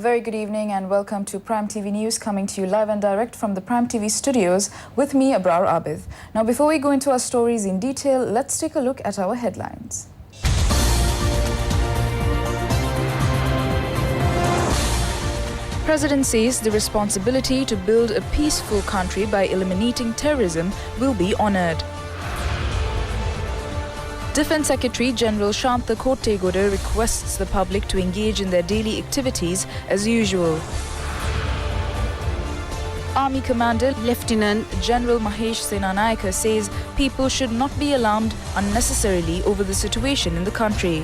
very good evening and welcome to Prime TV News, coming to you live and direct from the Prime TV studios with me, Abrar Abid. Now, before we go into our stories in detail, let's take a look at our headlines. President says the responsibility to build a peaceful country by eliminating terrorism will be honored. Defence Secretary General Shantha Kottegoda requests the public to engage in their daily activities as usual. Army Commander Lieutenant General Mahesh Senanayake says people should not be alarmed unnecessarily over the situation in the country.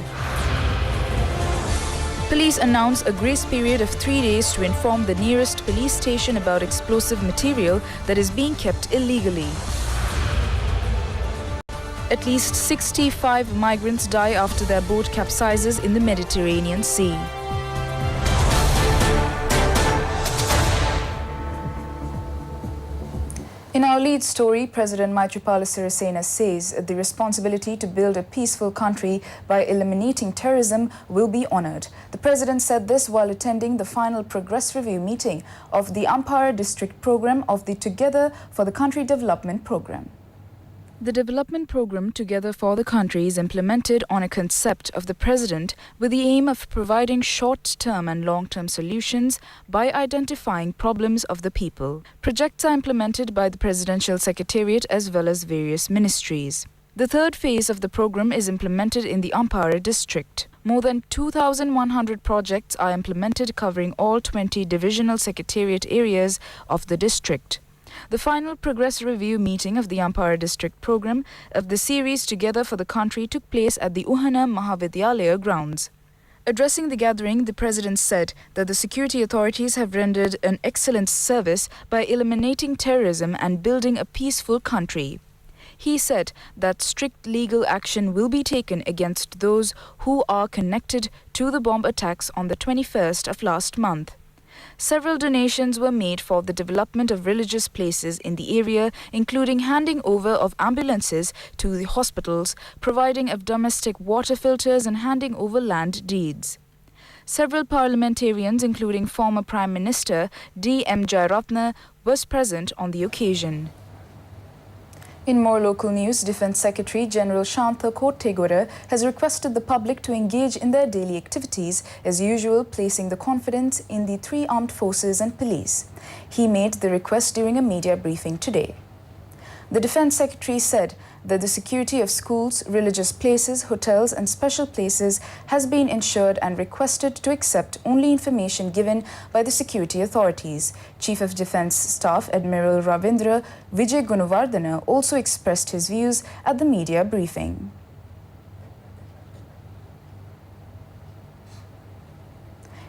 Police announce a grace period of 3 days to inform the nearest police station about explosive material that is being kept illegally. At least 65 migrants die after their boat capsizes in the Mediterranean Sea. In our lead story, President Maithripala Sirisena says the responsibility to build a peaceful country by eliminating terrorism will be honoured. The President said this while attending the final progress review meeting of the Ampara District Programme of the Together for the Country Development Programme. The development program Together for the Country is implemented on a concept of the President with the aim of providing short-term and long-term solutions by identifying problems of the people. Projects are implemented by the Presidential Secretariat as well as various ministries. The third phase of the program is implemented in the Ampara district. More than 2,100 projects are implemented covering all 20 divisional secretariat areas of the district. The final progress review meeting of the Ampara district program of the series Together for the Country took place at the Uhana Mahavidyalaya grounds. Addressing the gathering, the President said that the security authorities have rendered an excellent service by eliminating terrorism and building a peaceful country. He said that strict legal action will be taken against those who are connected to the bomb attacks on the 21st of last month. Several donations were made for the development of religious places in the area, including handing over of ambulances to the hospitals, providing of domestic water filters and handing over land deeds. Several parliamentarians, including former Prime Minister D.M. Jayaratne, was present on the occasion. In more local news, Defence Secretary General Shantha Kottegoda has requested the public to engage in their daily activities as usual, placing the confidence in the three armed forces and police. He made the request during a media briefing today. The Defence Secretary said that the security of schools, religious places, hotels and special places has been ensured and requested to accept only information given by the security authorities. Chief of Defence Staff Admiral Ravindra Vijay Gunawardena also expressed his views at the media briefing.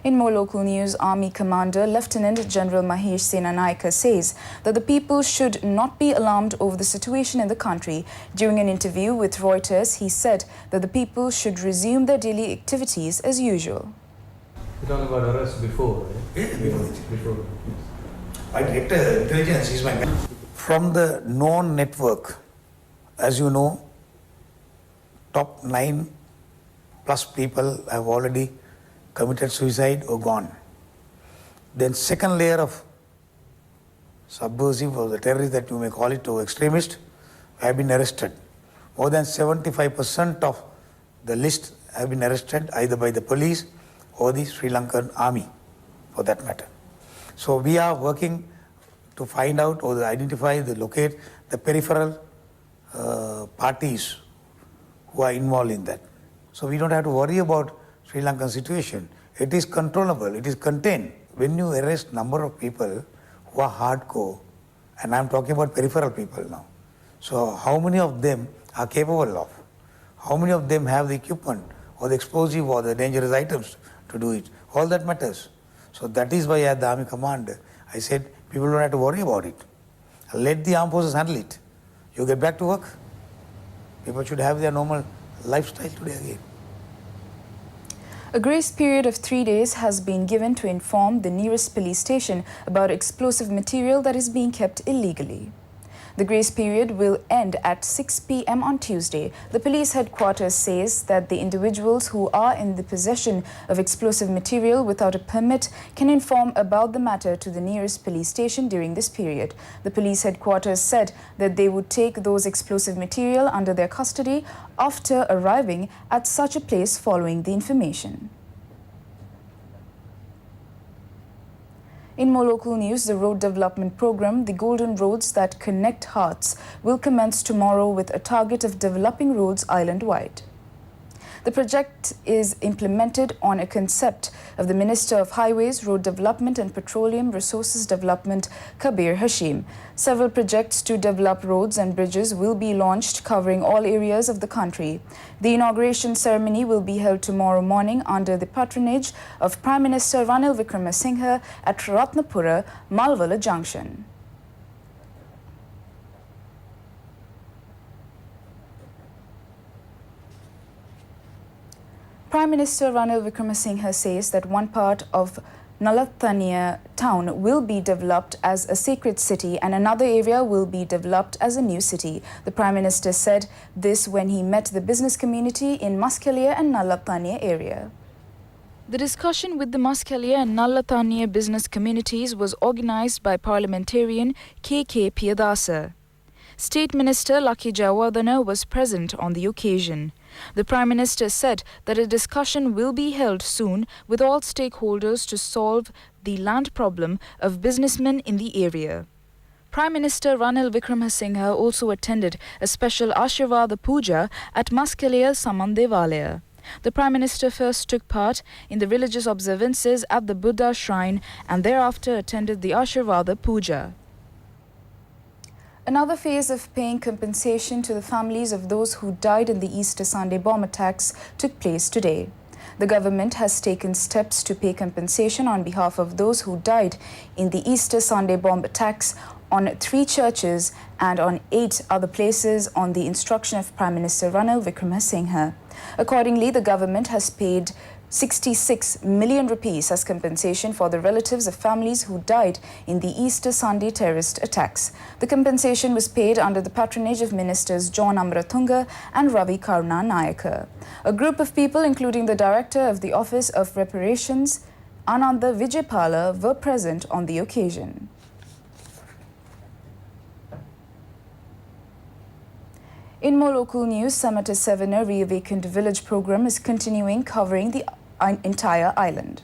In more local news, Army Commander Lieutenant General Mahesh Senanayake says that the people should not be alarmed over the situation in the country. During an interview with Reuters, he said that the people should resume their daily activities as usual. You talking about arrest before, right? Yeah, Before. My director intelligence is my man. From the known network, as you know, top 9+ people have already committed suicide or gone. Then second layer of subversive or the terrorists that you may call it, or extremists, have been arrested. More than 75% of the list have been arrested either by the police or the Sri Lankan army, for that matter. So we are working to find out or identify, locate the peripheral parties who are involved in that. So we don't have to worry about Sri Lankan situation. It is controllable, it is contained. When you arrest number of people who are hardcore, and I'm talking about peripheral people now, so how many of them are capable of? How many of them have the equipment or the explosive or the dangerous items to do it? All that matters. So that is why at the Army Command, I said people don't have to worry about it. Let the armed forces handle it. You get back to work. People should have their normal lifestyle today again. A grace period of 3 days has been given to inform the nearest police station about explosive material that is being kept illegally. The grace period will end at 6 p.m. on Tuesday. The police headquarters says that the individuals who are in the possession of explosive material without a permit can inform about the matter to the nearest police station during this period. The police headquarters said that they would take those explosive material under their custody after arriving at such a place following the information. In more local news, the road development program, the Golden Roads That Connect Hearts, will commence tomorrow with a target of developing roads island-wide. The project is implemented on a concept of the Minister of Highways, Road Development and Petroleum Resources Development, Kabir Hashim. Several projects to develop roads and bridges will be launched, covering all areas of the country. The inauguration ceremony will be held tomorrow morning under the patronage of Prime Minister Ranil Wickremesinghe at Ratnapura, Malwala Junction. Prime Minister Ranil Wickremesinghe says that one part of Nalathania town will be developed as a sacred city and another area will be developed as a new city. The Prime Minister said this when he met the business community in Maskalia and Nalathania area. The discussion with the Maskalia and Nalathania business communities was organized by parliamentarian K.K. Piyadasa. State Minister Lucky Jayawardena was present on the occasion. The Prime Minister said that a discussion will be held soon with all stakeholders to solve the land problem of businessmen in the area. Prime Minister Ranil Wickremesinghe also attended a special Ashirvada Puja at Maskalia Saman Devalaya. The Prime Minister first took part in the religious observances at the Buddha shrine and thereafter attended the Ashirvada Puja. Another phase of paying compensation to the families of those who died in the Easter Sunday bomb attacks took place today. The government has taken steps to pay compensation on behalf of those who died in the Easter Sunday bomb attacks on 3 churches and on 8 other places on the instruction of Prime Minister Ranil Wickremesinghe. Accordingly, the government has paid 66 million rupees as compensation for the relatives of families who died in the Easter Sunday terrorist attacks. The compensation was paid under the patronage of Ministers John Amratunga and Ravi Karuna Nayaka. A group of people, including the Director of the Office of Reparations, Ananda Vijaypala, were present on the occasion. In more local news, Samata Sevena Reawakened Village program is continuing, covering the entire island.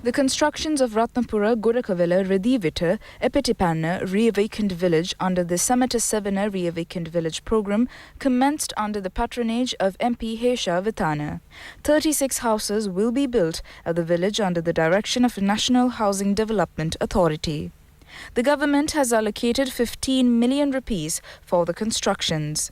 The constructions of Ratnapura, Gorakavela, Redivita, Epetipanna Reawakened Village under the Samata Sevena Reawakened Village program commenced under the patronage of MP Hesha Vitana. 36 houses will be built at the village under the direction of National Housing Development Authority. The government has allocated 15 million rupees for the constructions.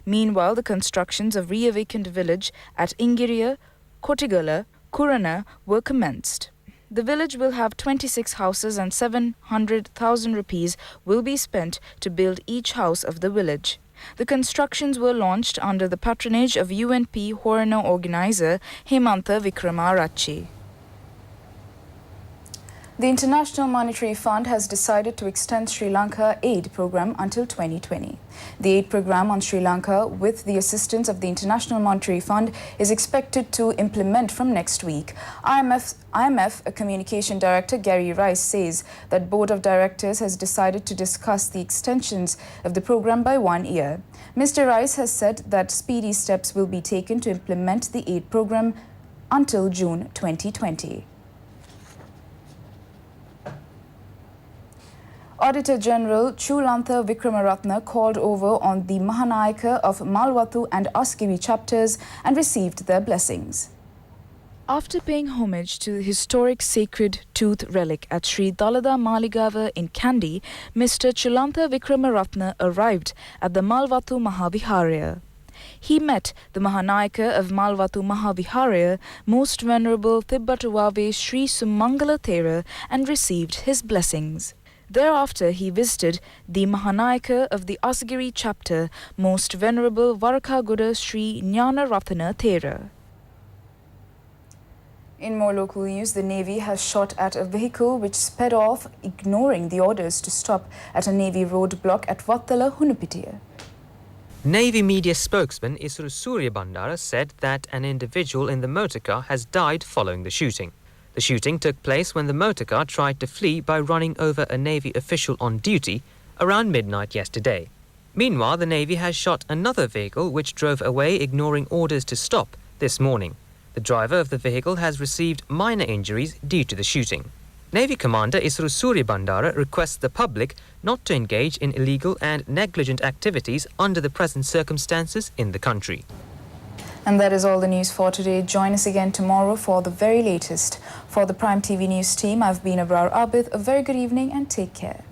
Meanwhile, the constructions of Reawakened Village at Ingiriya, Kotigala, Kurana were commenced. The village will have 26 houses and 700,000 rupees will be spent to build each house of the village. The constructions were launched under the patronage of UNP Horana organizer Hemantha Wickremarachi. The International Monetary Fund has decided to extend Sri Lanka aid program until 2020. The aid program on Sri Lanka, with the assistance of the International Monetary Fund, is expected to implement from next week. IMF Communication Director Gary Rice says that Board of Directors has decided to discuss the extensions of the program by 1 year. Mr. Rice has said that speedy steps will be taken to implement the aid program until June 2020. Auditor General Chulantha Wickremaratne called over on the Mahanayaka of Malwathu and Asgiri chapters and received their blessings. After paying homage to the historic sacred tooth relic at Sri Dalada Maligava in Kandy, Mr. Chulantha Wickremaratne arrived at the Malwathu Mahaviharya. He met the Mahanayaka of Malwathu Mahaviharya, Most Venerable Thibbatuwave Sri Sumangala Thera, and received his blessings. Thereafter, he visited the Mahanayaka of the Asgiri chapter, Most Venerable Varakaguda Sri Jnana Ratana Thera. In more local news, the Navy has shot at a vehicle which sped off, ignoring the orders to stop at a Navy roadblock at Vattala, Hunupitiya. Navy media spokesman Isru Bandara said that an individual in the motorcar has died following the shooting. The shooting took place when the motorcar tried to flee by running over a Navy official on duty around midnight yesterday. Meanwhile, the Navy has shot another vehicle which drove away, ignoring orders to stop, this morning. The driver of the vehicle has received minor injuries due to the shooting. Navy Commander Isru Bandara requests the public not to engage in illegal and negligent activities under the present circumstances in the country. And that is all the news for today. Join us again tomorrow for the very latest. For the Prime TV News team, I've been Abrar Abid. A very good evening and take care.